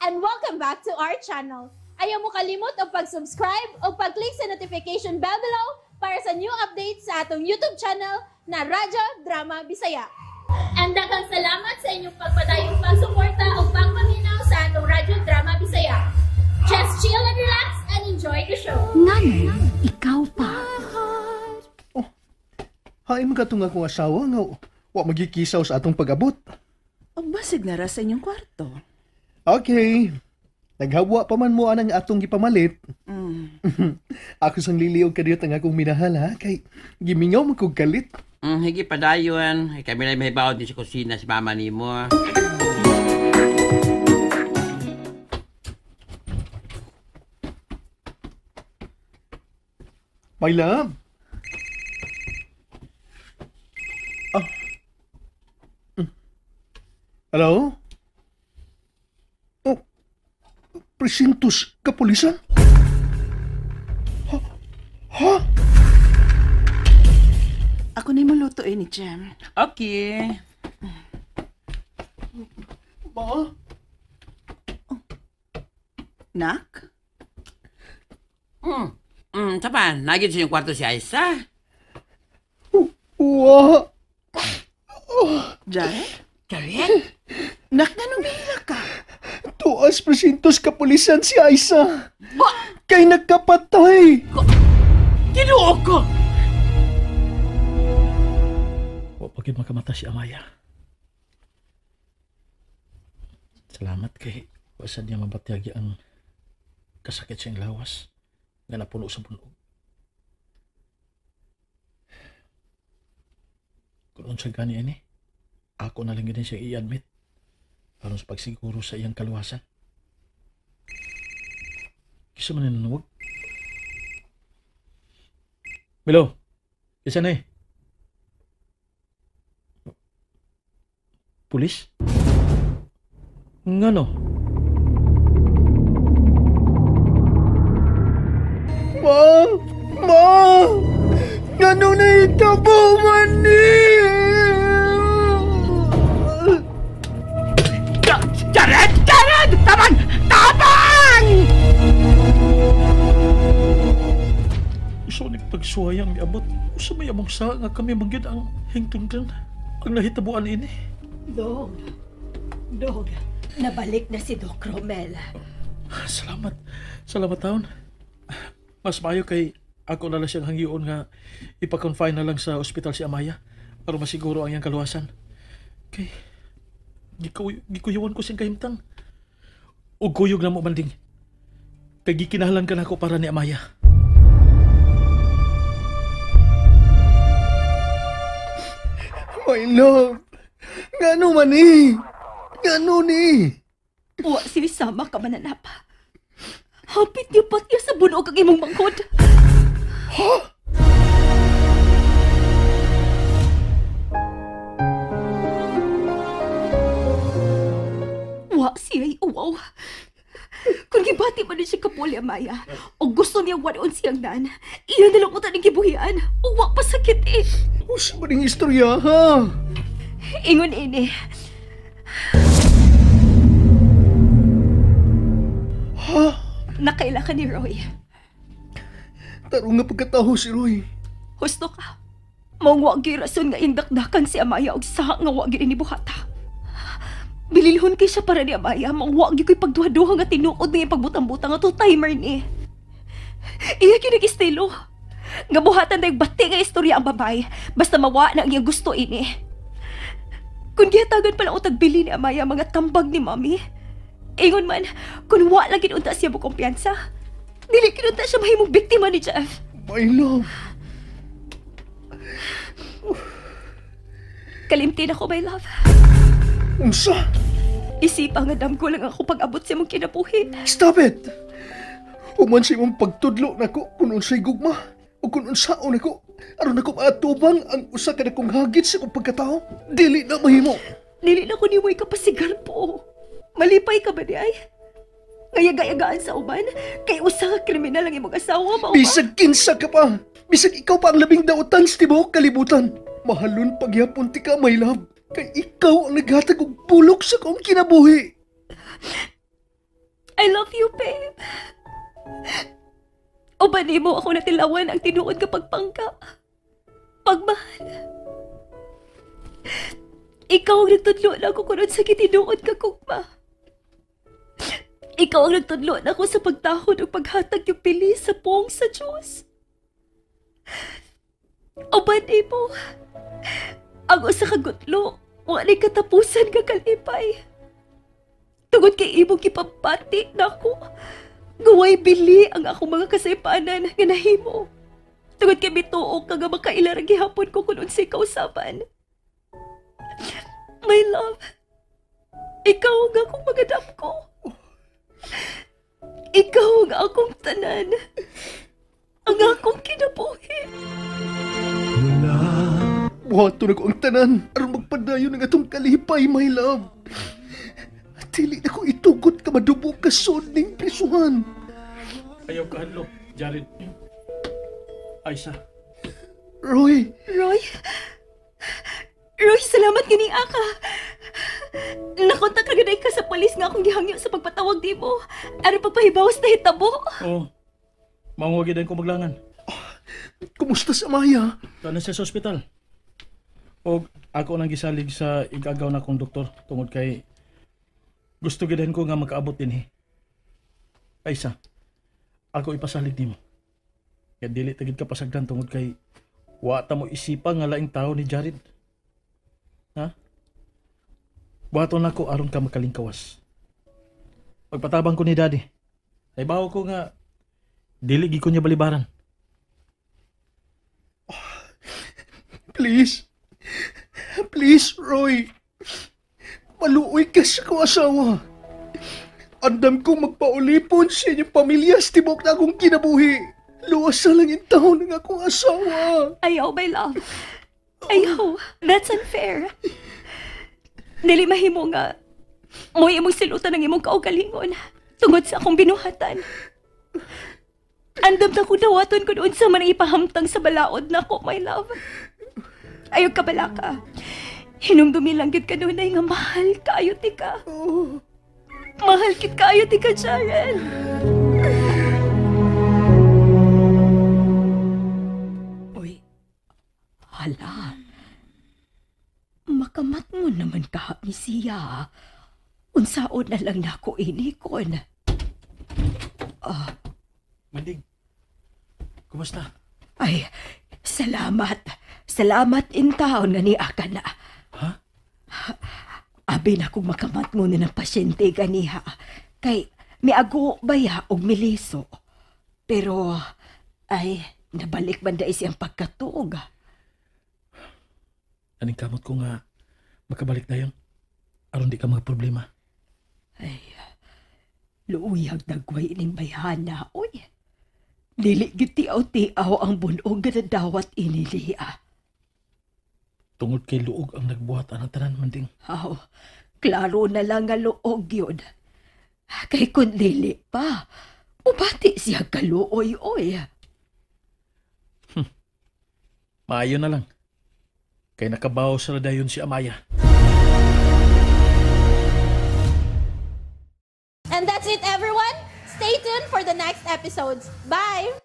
and welcome back to our channel. Ayaw mo kalimot o pag-subscribe o pag-click sa notification bell below para sa new updates sa atong YouTube channel na Radyo Drama Bisaya. And daghang salamat sa inyong pagpadayong pagsuporta o pagpaminaw sa atong Radyo Drama Bisaya. Just chill and relax and enjoy the show. Nanay, ikaw pa. Oh, hain mga itong akong asawa nga wa magikisaw sa atong pag-abot. O basig na ra sa inyong kwarto. Okay. Naghawa pa man mo anang atong gipamalit. Ako sang liliog ka dito ang akong minahal ha. Kay gimingaw mo kong galit. Higi padayon. Ay kami na may bawad din sa kusina si mama ni mo. My love. Hello? Oh, presintos kapulisan? Ha? Ako na yung lutuin ni Jem. Okay. Ma? Nak? Sapa, nagit sa yung kwarto si Aisa. Wa? Jared? Jared? Nak, ganun bihila ka? Tuas presintos kapulisan si Aisa. Kay nagkapatay. Kinuo ko! O pagid makamata si Amaya. Salamat kay wasan niya mabatyagi ang kasakit siyang lawas nga napuno sa bunog. Kung unsa gani ini, ako na lang gini siya i-admit aron sa pagsiguro sa iyang kaluwasan. Kisa man nanuwag. Milo, kisa na eh. Pulis? Ngano? Ma! Ngano na itabo man ni? Jared! Jared! Tabang! Tabang! Gusto ni pagsuwayang miabot. Gusto may among sa nga kami manggid ang hingtungdan. Ang nahitabuan ini. Dog, nabalik na si Doc Romel. Salamat. Salamat taon. Mas maayo kay ako na lang siyang hangyoon nga ipa-confine na lang sa ospital si Amaya para masiguro ang iyang kaluwasan. Kay gikuyawan ko siyang kahimtang. O kuyog na mo manding. Kay gikinahalan ka na ako para ni Amaya. My love. Ngano man ni? Ngano ni? Wa si sama ka mananapa. Hapit niyo patya sa bunog ang imong mangkod. Ha? Wa siya'y uwaw. Kung gibati man ni siya kapuli Amaya, o gusto niya wanoon siyang nan, iyan na lang utan ng gibuhian, o wa pasakit eh. Usa ba ning istorya ha? Ingon ini. Ha? Nakailangan ni Roy. Tarong nga pagkataho si Roy. Husto ka. Maong wagi rason nga indakdakan si Amaya og saha nga wagi ni buhata. Bililhon kay siya para ni Amaya, maong wagi ko'y pagduha-duha nga tinuod nga pagbutang-butang ato timer ni. Iya kinag-estilo. Nga buhatan na yung bati nga istorya ang babay, basta mawa na ang iyang gusto ini. Kung gihatagan pala o tagbili ni Amaya mga tambag ni Mami, ingon man, kung wala ginunta siya mo kumpiyansa, dili kinunta siya mahimong biktima ni Jeff. My love. Kalimtin ako, my love. Unsa? Isipa nga dam ko lang ako pag-abot sa mong kinabuhi. Stop it! Human sa imong pagtudlo na ko kung unsay gugma o kung unsaon ako aron ako maatubang ang usa ka na kong hagit sa kong pagkatao. Dili na mahimo. Dili na ko ni mo'y kapasigar po. Malipay ka ba di ay? Ngayag-ayagaan sa uban? Kay usa ka kriminal ang imong asawa ba? Bisag kinsa ka pa. Bisag ikaw pa ang labing dautan sa tibuok kalibutan. Mahalon pagyapon ti ka, my love. Kay ikaw ang naghatag og bulok sa kong kinabuhi. I love you, babe. O ba di mo ako natilawan ang tinuod ka pagpangka? Pagmahal. Ikaw ang nagtudlo na ako kunod sa kitinuod ka, kugma. Ikaw ang nagtudlo na ako sa pagtahod o paghatag yung pili sa puong sa Diyos. O ba di mo? Ang usa ka gutlo, wala katapusan ka kalipay. Tungod kay imong kipapati na ako, guway bili ang akong mga kasaypanan nga nahimo. Tungod kay bituok ka nga makailarang gihapon ko kung unsay kausapan. My love, ikaw ang akong magadap ko. Ikaw ang akong tanan. Ang akong kinabuhi. Buhato na ko ang tanan aron magpadayon ng atong kalipay, my love. Dili na ko itugot ka madubog ka ning prisuhan. Ayaw ka hadlok, Jared. Aisa. Roy, Roy, salamat gani aka. Nakontak ka ganay ka sa polis nga akong gihangyo sa pagpatawag di mo. Ano pagpahibawas na hitabo? Oo. Mangwagidan ko maglangan. kumusta si Amaya? Doon na siya sa ospital. O ako nang gisalig sa igagaw na kong doktor tungod kay gusto gidan ko nga makaabot din Aisa, ako ipasalig nimo. Kaya dili tagid ka pasagdan tungod kay wa ta mo isipa nga laing tao ni Jared. Ha? Buhaton nako aron ka makalingkawas. Pagpatabang ko ni Daddy, naibaw ko nga dili gi ko niya balibaran. Please. Please, Roy. Maluoy ka sa ko asawa. Andam kong magpaulipon sa inyong pamilya sa tibok na akong kinabuhi. Luwas na lang yung taon ng akong asawa. Ayaw, my love. Ayaw. That's unfair. Dili mahimo nga mo imong silutan ng imong kaugalingon tungod sa akong binuhatan. Andam na ko dawaton ko doon sa man ipahamtang sa balaod na ko, my love. Ayaw ka bala ka. Hinumdumi lang gid ka doon ay nga mahal kayo ti ka. Mahal kit kayo ti ka, Jared. Uy, hala. Makamat mo naman ka ni siya. Unsaon na lang na ako inikon. Manding, kumusta? Ay, salamat. Salamat in taon nga ni Aka na. Ha? Abi na kung makamat mo na ng pasyente ganiha. Kay miago baya og miliso. Pero, ay, nabalik man dahil siyang pagkatuog. Aning kamot ko nga makabalik na yun. Aron di ka mga problema. Ay, luuyag nagway ining bayhana, oy. Dili gitiaw-tiaw ang bunog nga dawat iniliya. Tungod kay luog ang nagbuhat ang tanan, Manding. Klaro na lang nga luog yun. Kay kung dili pa, mubati siya kaluoy-oy. Maayo na lang. Kay nakabaw sa dayon si Amaya. And that's it, everyone. Stay tuned for the next episodes. Bye!